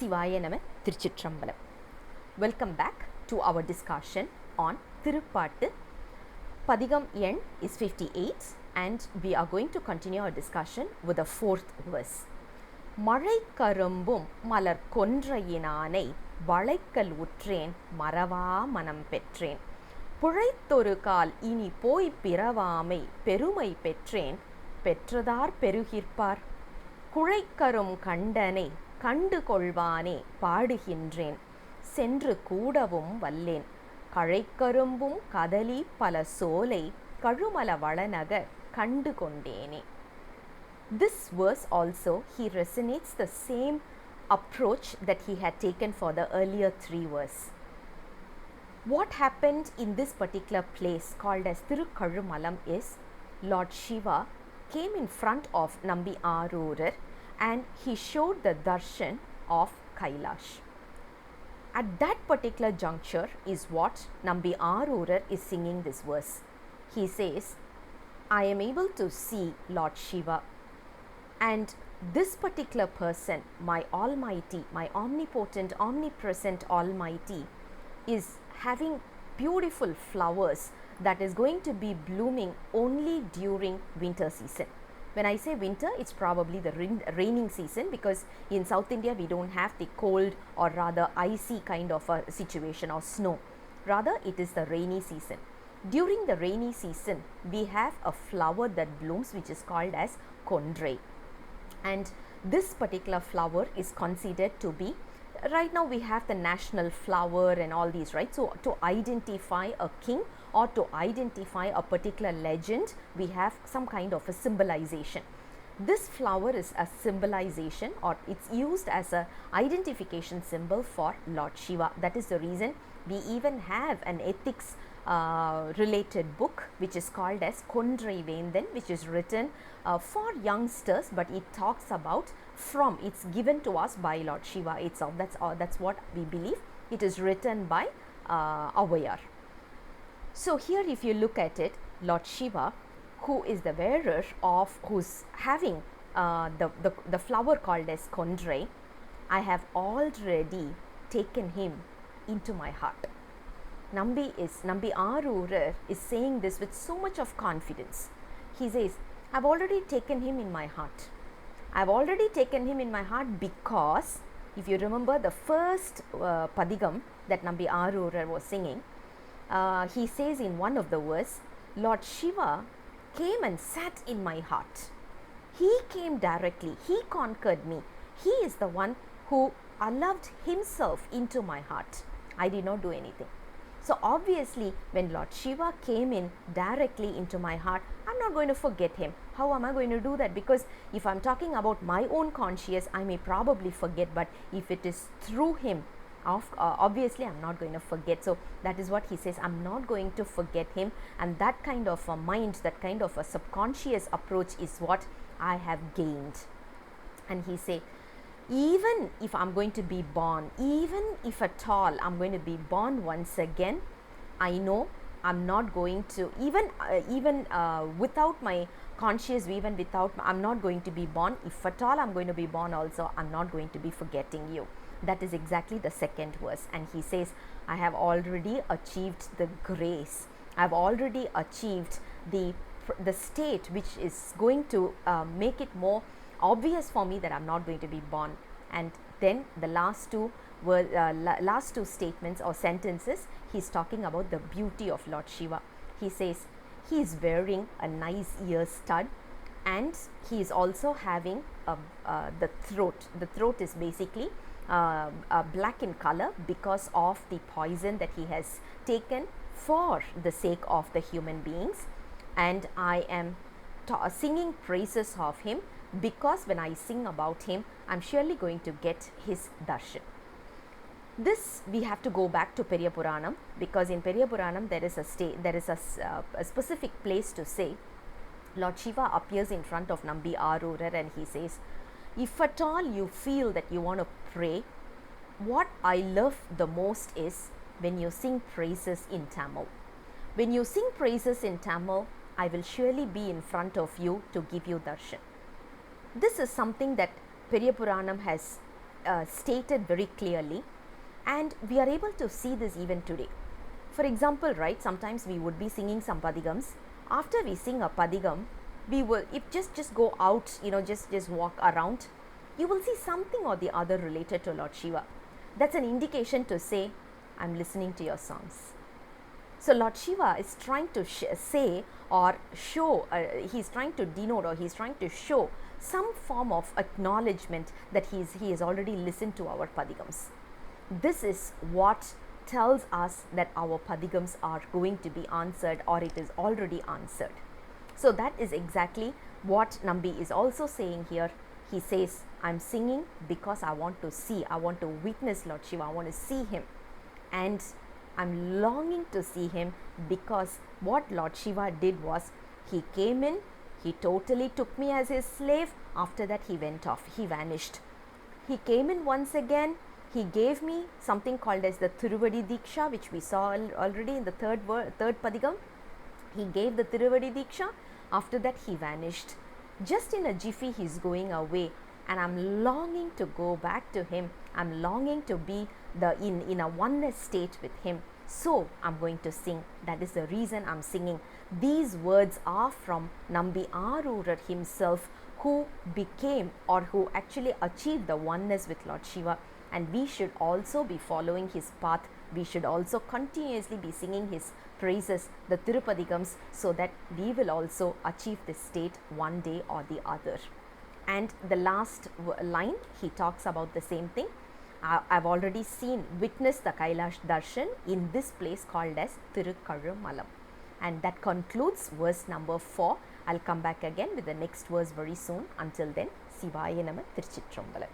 Sivaya Nama Thiruppaatu. Welcome back to our discussion on Thiruppaatu. Padigam N is 58 and we are going to continue our discussion with the fourth verse. Mazhaiku malar kondraiyi naanai valaikkalutren maravaa manam petraen. Pizhaithoru kaal ini poi piravaamai perumaipetren perukirpaar. Karum kandanai kandukol paadukinren sendru koodavum vallaen. Kazhaikkarumbum kathali pala solai kazhumala valanaga kandukondene. This verse also he resonates the same approach that he had taken for the earlier three verses. What happened in this particular place called as Thirukazhumalam is Lord Shiva came in front of Nambi Arurar and he showed the darshan of Kailash. At that particular juncture is what Nambi Arurar is singing this verse. He says, I am able to see Lord Shiva, and this particular person, my Almighty, my omnipotent, omnipresent Almighty, is having beautiful flowers that is going to be blooming only during winter season. When I say winter, it's probably the raining season, because in South India we don't have the cold or rather icy kind of a situation or snow. Rather, it is the rainy season. During the rainy season, we have a flower that blooms which is called as kondraiyi. And this particular flower is considered to be, right now we have the national flower and all these, right? So to identify a king or to identify a particular legend, we have some kind of a symbolization. This flower is a symbolization, or it's used as a identification symbol for Lord Shiva. That is the reason we even have an ethics related book which is called as Kondraiyi, which is written for youngsters, but it talks about it's given to us by Lord Shiva itself. That's what we believe. It is written by Avayar. So here if you look at it, Lord Shiva, who is the wearer of, who's having the flower called as kondraiyi, I have already taken him into my heart. Nambi Arurar is saying this with so much of confidence. He says, I've already taken him in my heart. I've already taken him in my heart because, if you remember the first padigam that Nambi Arurar was singing, he says in one of the verses, Lord Shiva came and sat in my heart. He came directly. He conquered me. He is the one who allowed himself into my heart. I did not do anything. So obviously, when Lord Shiva came in directly into my heart, I'm not going to forget him. How am I going to do that? Because if I'm talking about my own conscious, I may probably forget, but if it is through him, obviously I'm not going to forget. So that is what he says, I'm not going to forget him. And that kind of a mind, that kind of a subconscious approach is what I have gained. And he said, even if I'm going to be born, even if at all I'm going to be born once again, I know I'm not going to, even without my conscious, even without, I'm not going to be born. If at all I'm going to be born also, I'm not going to be forgetting you. That is exactly the second verse. And he says, I have already achieved the grace. I've already achieved the state which is going to make it more obvious for me that I'm not going to be born. And then the last two statements or sentences, he's talking about the beauty of Lord Shiva. He says he is wearing a nice ear stud, and he is also having the throat. The throat is basically black in color because of the poison that he has taken for the sake of the human beings. And I am singing praises of him, because when I sing about him, I'm surely going to get his darshan. This we have to go back to Periya Puranam, because in Periya Puranam there is a specific place to say Lord Shiva appears in front of Nambi Arurar and he says, if at all you feel that you want to pray, what I love the most is when you sing praises in Tamil. When you sing praises in Tamil, I will surely be in front of you to give you darshan. This is something that Periya Puranam has stated very clearly, and we are able to see this even today. For example, right, sometimes we would be singing some padigams. After we sing a padigam, we will, if just go out, just walk around, you will see something or the other related to Lord Shiva. That's an indication to say, I'm listening to your songs. So Lord Shiva is trying to say or show, he's trying to denote, or he's trying to show some form of acknowledgement that he has already listened to our padigams. This is what tells us that our padigams are going to be answered, or it is already answered. So that is exactly what Nambi is also saying here. He says, I'm singing because I want to see, I want to witness Lord Shiva, I want to see him, and I'm longing to see him, because what Lord Shiva did was, he came in, he totally took me as his slave. After that he went off, he vanished. He came in once again, he gave me something called as the Thiruvadi Diksha, which we saw already in the third padigam. He gave the Thiruvadi Diksha. After that he vanished. Just in a jiffy he's going away, and I'm longing to go back to him. I'm longing to be in a oneness state with him. So I'm going to sing. That is the reason I'm singing. These words are from Nambi Arurar himself, who became, or who actually achieved the oneness with Lord Shiva. And we should also be following his path. We should also continuously be singing his praises, the Thirupadigams, so that we will also achieve this state one day or the other. And the last line, he talks about the same thing. I've already witnessed the Kailash Darshan in this place called as Thirukazhumalam. And that concludes verse number 4. I'll come back again with the next verse very soon. Until then, Sivaya Nama, Tiruchitrambalam.